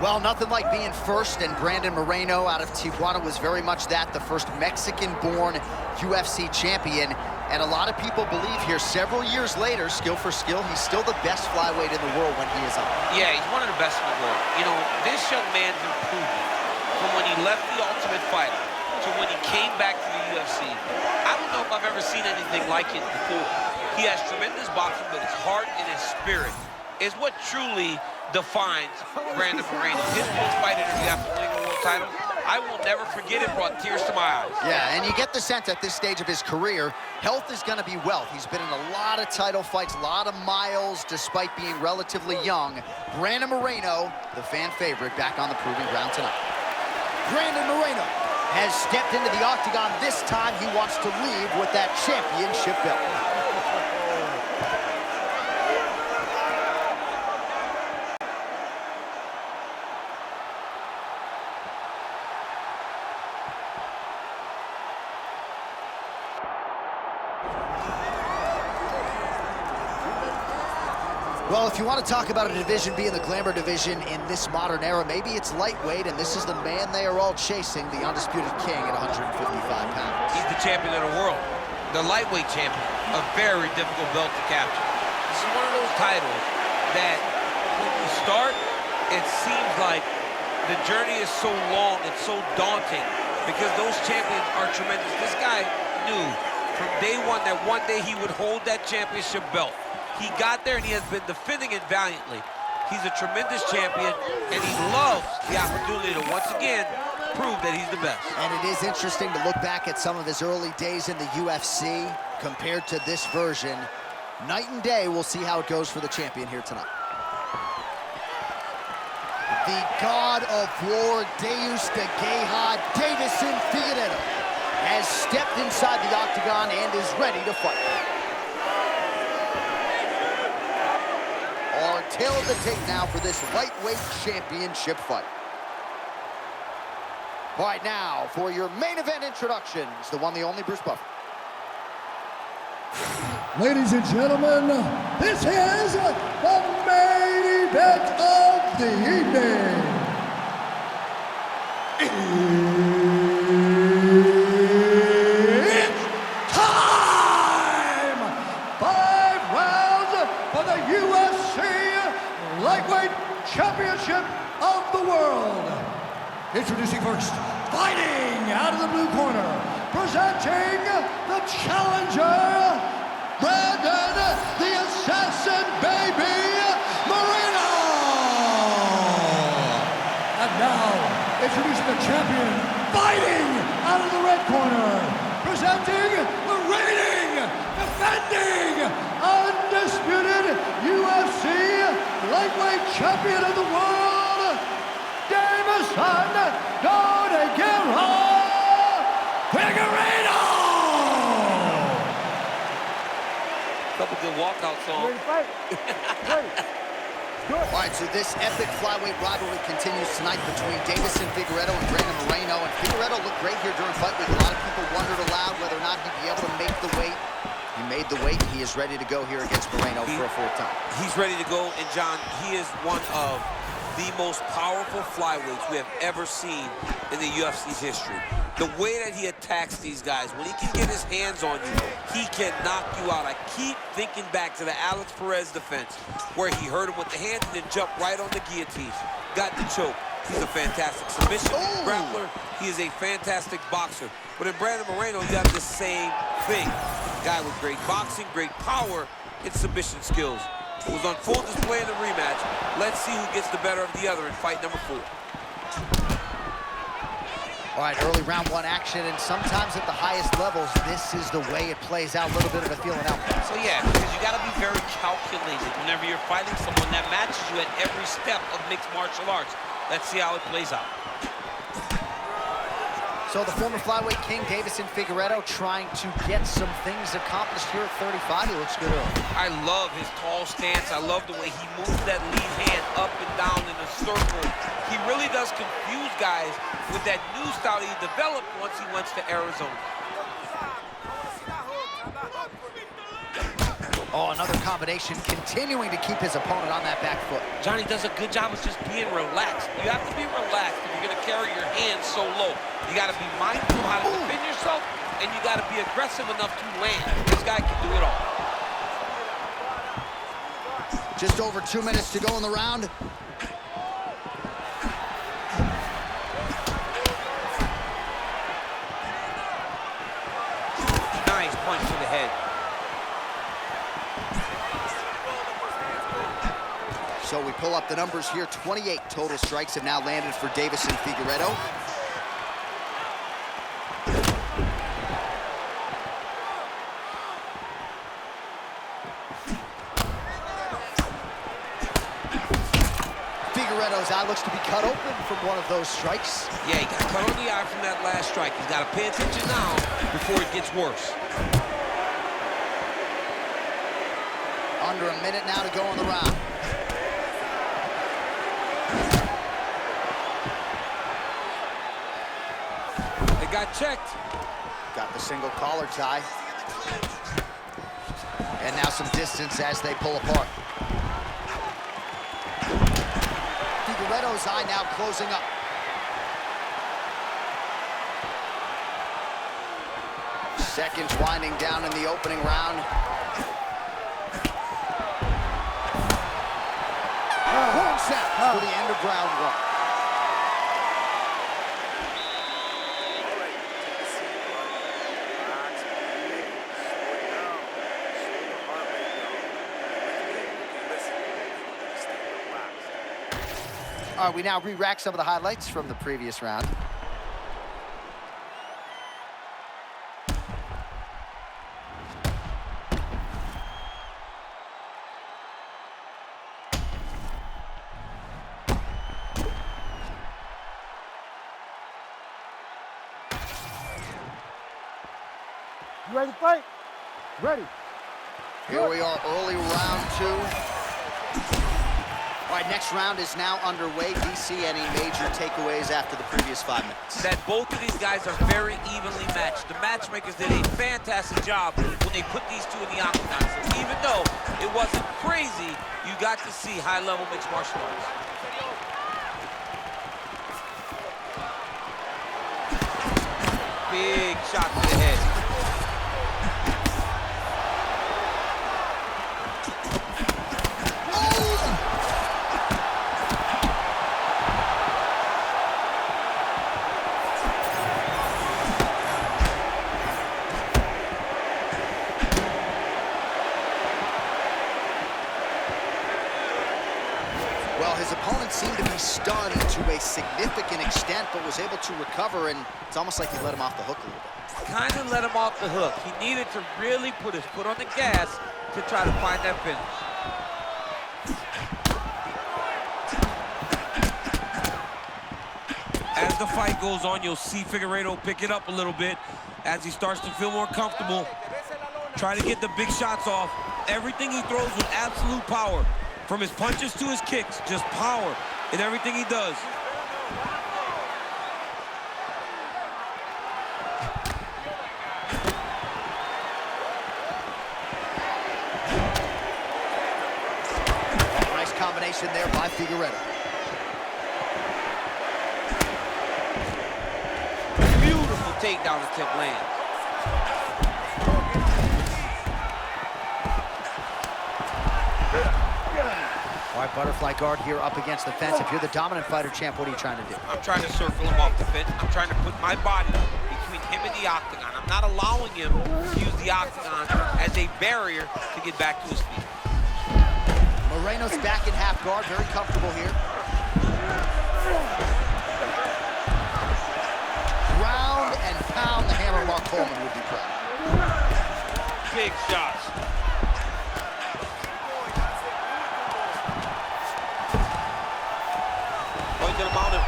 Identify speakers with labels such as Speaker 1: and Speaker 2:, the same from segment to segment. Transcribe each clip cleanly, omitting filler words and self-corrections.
Speaker 1: Well, nothing like being first, and Brandon Moreno out of Tijuana was very much that, the first Mexican-born UFC champion. And a lot of people believe here, several years later, skill for skill, he's still the best flyweight in the world when he is on.
Speaker 2: Yeah, he's one of the best in the world. You know, this young man's improvement from when he left the Ultimate Fighter to when he came back to the UFC. I don't know if I've ever seen anything like it before. He has tremendous boxing, but his heart and his spirit is what truly defines Brandon Moreno. His post-fight interview after winning the world title, I will never forget it, brought tears to my eyes.
Speaker 1: Yeah, and you get the sense at this stage of his career, health is going to be wealth. He's been in a lot of title fights, a lot of miles, despite being relatively young. Brandon Moreno, the fan favorite, back on the proving ground tonight. Brandon Moreno has stepped into the octagon. This time he wants to leave with that championship belt. Well, if you want to talk about a division being the glamour division in this modern era, maybe it's lightweight, and this is the man they are all chasing, the undisputed king at 155 pounds.
Speaker 2: He's the champion of the world, the lightweight champion, a very difficult belt to capture. This is one of those titles that when you start, it seems like the journey is so long, it's so daunting, because those champions are tremendous. This guy knew from day one that one day he would hold that championship belt. He got there, and he has been defending it valiantly. He's a tremendous champion, and he loves the opportunity to once again prove that he's the best.
Speaker 1: And it is interesting to look back at some of his early days in the UFC compared to this version. Night and day, we'll see how it goes for the champion here tonight. The God of War, Deus de Guerra, Deiveson Figueiredo, has stepped inside the octagon and is ready to fight. Our tail of the tape now for this lightweight championship fight. All right, now for your main event introductions, the one, the only Bruce Buffer.
Speaker 3: Ladies and gentlemen, this is the main event of the evening. It's time! 5 rounds for the UFC Lightweight Championship of the World. Introducing first, fighting out of the blue corner, presenting the challenger, Brandon the Assassin Baby Moreno. And now, introducing the champion, fighting out of the red corner, presenting the reigning, defending, undisputed UFC lightweight champion of the world, Deiveson, Figueiredo!
Speaker 2: Couple good walkout songs.
Speaker 1: All right, so this epic flyweight rivalry continues tonight between Deiveson Figueiredo and Brandon Moreno. And Figueiredo looked great here during fight week. A lot of people wondered aloud whether or not he'd be able to make the weight. He made the weight, and he is ready to go here against Moreno for a 4th time.
Speaker 2: He's ready to go, and John, he is one of the most powerful flyweights we have ever seen in the UFC's history. The way that he attacks these guys, when he can get his hands on you, he can knock you out. I keep thinking back to the Alex Perez defense, where he hurt him with the hands and then jumped right on the guillotine. Got the choke. He's a fantastic submission grappler. He is a fantastic boxer. But in Brandon Moreno, you have the same thing. Guy with great boxing, great power, and submission skills. It was on full display in the rematch. Let's see who gets the better of the other in fight number 4.
Speaker 1: All right, early round 1 action, and sometimes at the highest levels, this is the way it plays out, a little bit of a feeling out.
Speaker 2: So yeah, because you got to be very calculated whenever you're fighting someone that matches you at every step of mixed martial arts. Let's see how it plays out.
Speaker 1: So the former flyweight king, Deiveson Figueiredo, trying to get some things accomplished here at 35. He looks good early.
Speaker 2: I love his tall stance. I love the way he moves that lead hand up and down in a circle. He really does confuse guys with that new style he developed once he went to Arizona.
Speaker 1: Oh, another combination, continuing to keep his opponent on that back foot.
Speaker 2: Johnny does a good job of just being relaxed. You have to be relaxed if you're going to carry your hands so low. You got to be mindful of how to defend yourself, and you got to be aggressive enough to land. This guy can do it all.
Speaker 1: Just over 2 minutes to go in the round.
Speaker 2: Nice punch to the head.
Speaker 1: So we pull up the numbers here. 28 total strikes have now landed for Deiveson Figueiredo. Figueiredo's eye looks to be cut open from one of those strikes.
Speaker 2: Yeah, he got cut on the eye from that last strike. He's got to pay attention now before it gets worse.
Speaker 1: Under a minute now to go in the round.
Speaker 2: They got checked.
Speaker 1: Got the single collar tie. And now some distance as they pull apart. Figueiredo's eye now closing up. Seconds winding down in the opening round. One set for the end of round one. All right, we now re-rack some of the highlights from the previous round.
Speaker 3: You ready to fight? Ready.
Speaker 1: Here we are, early round two. All right, next round is now underway. DC, any major takeaways after the previous 5 minutes?
Speaker 2: That both of these guys are very evenly matched. The matchmakers did a fantastic job when they put these two in the octagon. So even though it wasn't crazy, you got to see high-level mixed martial arts. Big shot to the head.
Speaker 1: Well, his opponent seemed to be stunned to a significant extent, but was able to recover, and it's almost like he let him off the hook a little bit.
Speaker 2: Kind of let him off the hook. He needed to really put his foot on the gas to try to find that finish. As the fight goes on, you'll see Figueiredo pick it up a little bit as he starts to feel more comfortable. Try to get the big shots off. Everything he throws with absolute power. From his punches to his kicks, just power in everything he does.
Speaker 1: Nice combination there by Figueiredo.
Speaker 2: Beautiful takedown attempt lands.
Speaker 1: All right, butterfly guard here up against the fence. If you're the dominant fighter, champ, what are you trying to do?
Speaker 2: I'm trying to circle him off the fence. I'm trying to put my body between him and the octagon. I'm not allowing him to use the octagon as a barrier to get back to his feet.
Speaker 1: Moreno's back in half guard, very comfortable here. Ground and pound, the hammer Mark Coleman would be proud.
Speaker 2: Big shots. Going to the mountain.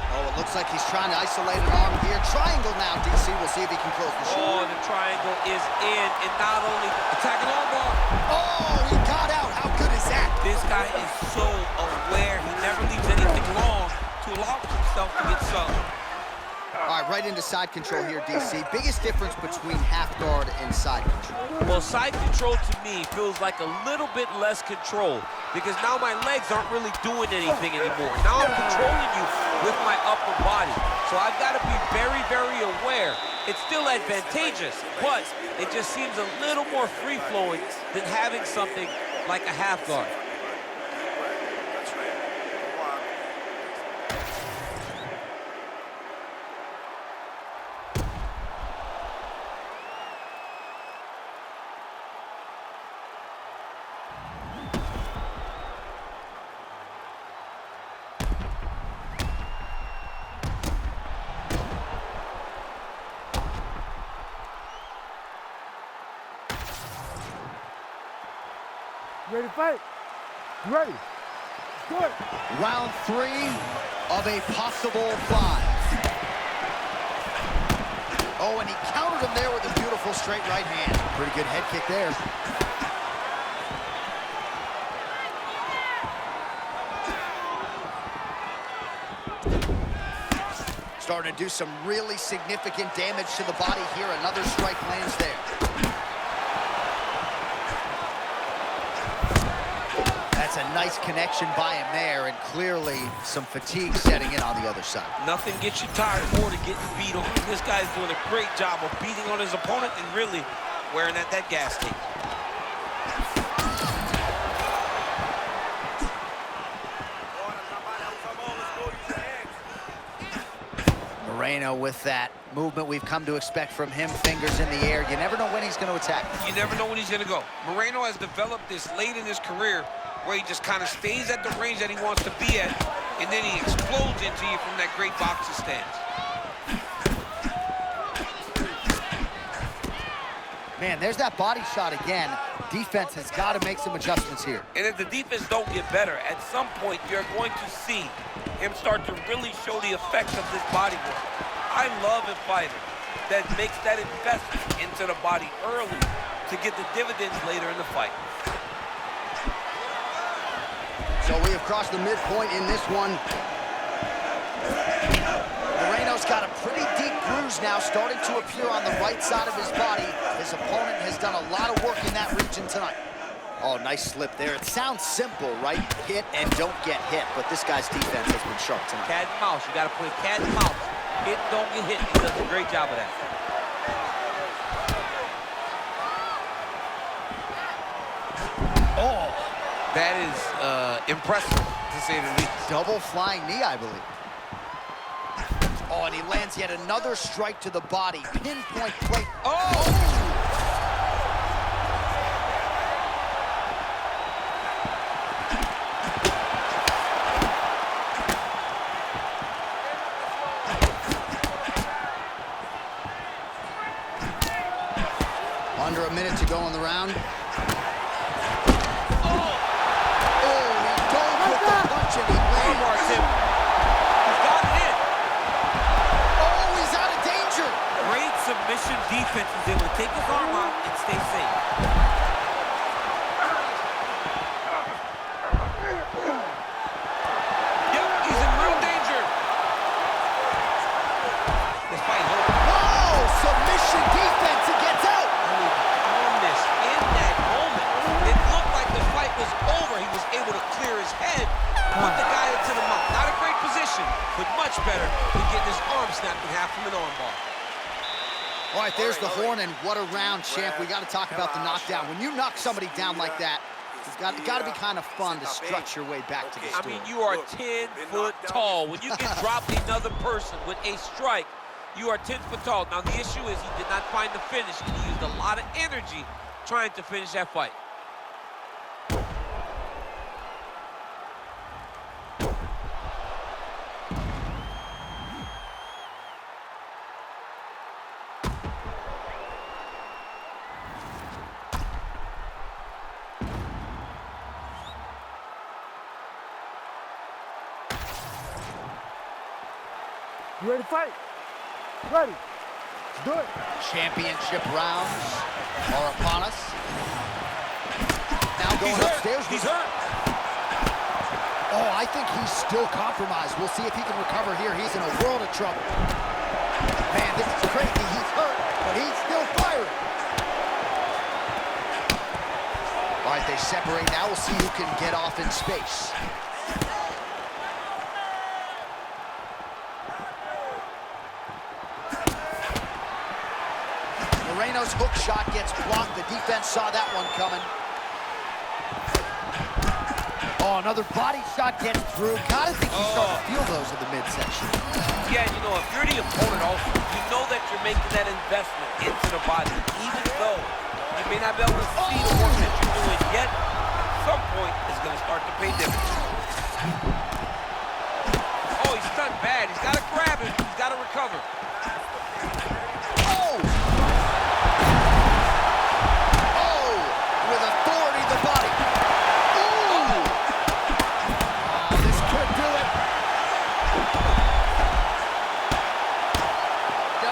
Speaker 1: Oh, it looks like he's trying to isolate an arm here. Triangle now, DC. We'll see if he can close the shoot.
Speaker 2: Oh, the triangle is in, and not only attacking armbar.
Speaker 1: Oh, he got out. How good is that?
Speaker 2: This guy is so aware. He never leaves anything long. allow himself to get some.
Speaker 1: All right, right into side control here, DC. Biggest difference between half guard and side control?
Speaker 2: Well, side control to me feels like a little bit less control because now my legs aren't really doing anything anymore. Now I'm controlling you with my upper body. So I've got to be very, very aware. It's still advantageous, but it just seems a little more free-flowing than having something like a half guard.
Speaker 4: Ready to fight? You ready? Do it.
Speaker 1: Round 3 of a possible 5. Oh, and he countered him there with a beautiful straight right hand. Pretty good head kick there. Starting to do some really significant damage to the body here. Another strike lands there. That's a nice connection by him there, and clearly some fatigue setting in on the other side.
Speaker 2: Nothing gets you tired more than getting beat on. This guy's doing a great job of beating on his opponent and really wearing at that gas tank.
Speaker 1: Moreno with that movement we've come to expect from him, fingers in the air. You never know when he's going to attack.
Speaker 2: You never know when he's going to go. Moreno has developed this late in his career where he just kind of stays at the range that he wants to be at, and then he explodes into you from that great boxing stance.
Speaker 1: Man, there's that body shot again. Defense has got to make some adjustments here.
Speaker 2: And if the defense don't get better, at some point you're going to see him start to really show the effects of this body work. I love a fighter that makes that investment into the body early to get the dividends later in the fight.
Speaker 1: So we have crossed the midpoint in this one. Moreno's got a pretty deep bruise now starting to appear on the right side of his body. His opponent has done a lot of work in that region tonight. Oh, nice slip there. It sounds simple, right? Hit and don't get hit, but this guy's defense has been sharp tonight.
Speaker 2: Cat and mouse. You got to play cat and mouse. Hit, don't get hit. He does a great job of that.
Speaker 1: Oh,
Speaker 2: that is impressive, to say the least.
Speaker 1: Double flying knee, I believe. Oh, and he lands yet another strike to the body. Pinpoint plate.
Speaker 2: Oh!
Speaker 1: Under a minute to go in the round. Oh, he dove with the punch and he lands.
Speaker 2: He's got it in.
Speaker 1: Oh, he's out of danger.
Speaker 2: Great submission defense. He's able to take his arm out and stay safe. Yep, he's in real danger. This fight is over.
Speaker 1: Whoa, submission defense, he gets out.
Speaker 2: Calmness in that moment. It looked like the fight was over. He was able to clear his head, put the guy into the mount. Not a great position, but much better than getting his arm snapped in half from an armbar.
Speaker 1: All right, there's the horn, and what a round, champ. We got to talk about the knockdown. When you knock somebody down like that, it's got to be kind of fun to strut your way back to the stool.
Speaker 2: I mean, you are 10 foot tall. When you can drop another person with a strike, you are 10 foot tall. Now, the issue is he did not find the finish, and he used a lot of energy trying to finish that fight.
Speaker 4: You ready to fight? Ready. Let's do it.
Speaker 1: Championship rounds are upon us. Now going upstairs.
Speaker 2: He's hurt.
Speaker 1: Oh, I think he's still compromised. We'll see if he can recover here. He's in a world of trouble. Man, this is crazy. He's hurt, but he's still firing. All right, they separate now. We'll see who can get off in space. Moreno's hook shot gets blocked. The defense saw that one coming. Oh, another body shot gets through. Gotta think you start to feel those in the midsection.
Speaker 2: Yeah, you know, if you're the opponent also, you know that you're making that investment into the body, even though you may not be able to see the work that you're doing yet, at some point, it's going to start to pay dividends. Oh, he's done bad. He's got to grab it. He's got to recover.
Speaker 1: Oh! Oh! With authority, the body.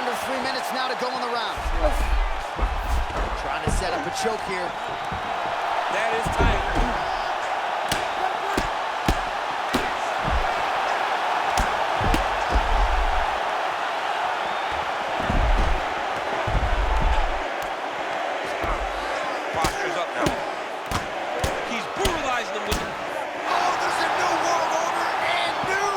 Speaker 1: Under 3 minutes now to go in the round. Trying to set up a choke here.
Speaker 2: That is tight. Posture's up now. He's brutalizing him with it.
Speaker 1: Oh, there's a new world order and new!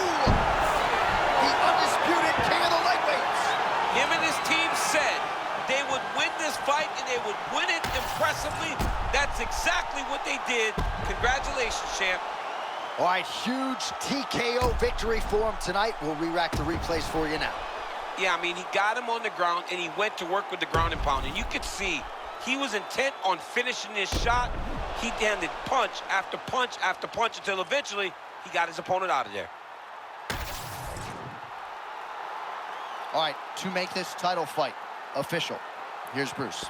Speaker 1: The undisputed king of the lightweights.
Speaker 2: Him and his team said they would win this fight and they would win it impressively. That's exactly what they did. Congratulations, champ.
Speaker 1: All right, huge TKO victory for him tonight. We'll re-rack the replays for you now.
Speaker 2: Yeah, I mean, he got him on the ground and he went to work with the ground and pound. And you could see he was intent on finishing this shot. He landed punch after punch after punch until eventually he got his opponent out of there.
Speaker 1: All right, to make this title fight official, here's Bruce.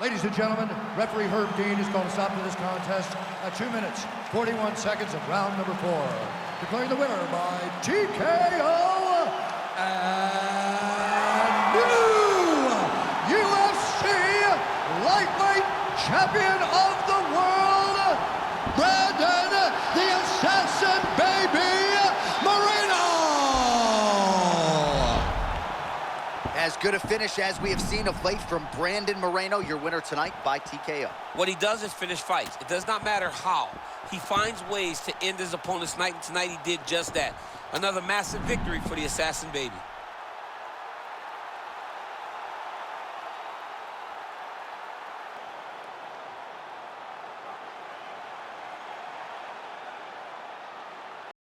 Speaker 3: Ladies and gentlemen, referee Herb Dean is going to stop to this contest at 2 minutes, 41 seconds of round number 4. Declaring the winner by TKO and new UFC lightweight champion of the world, Brandon the Assassin Baby Moreno.
Speaker 1: As good a finish as we have seen of late from Brandon Moreno, your winner tonight by TKO.
Speaker 2: What he does is finish fights. It does not matter how. He finds ways to end his opponent's night, and tonight he did just that. Another massive victory for the Assassin Baby.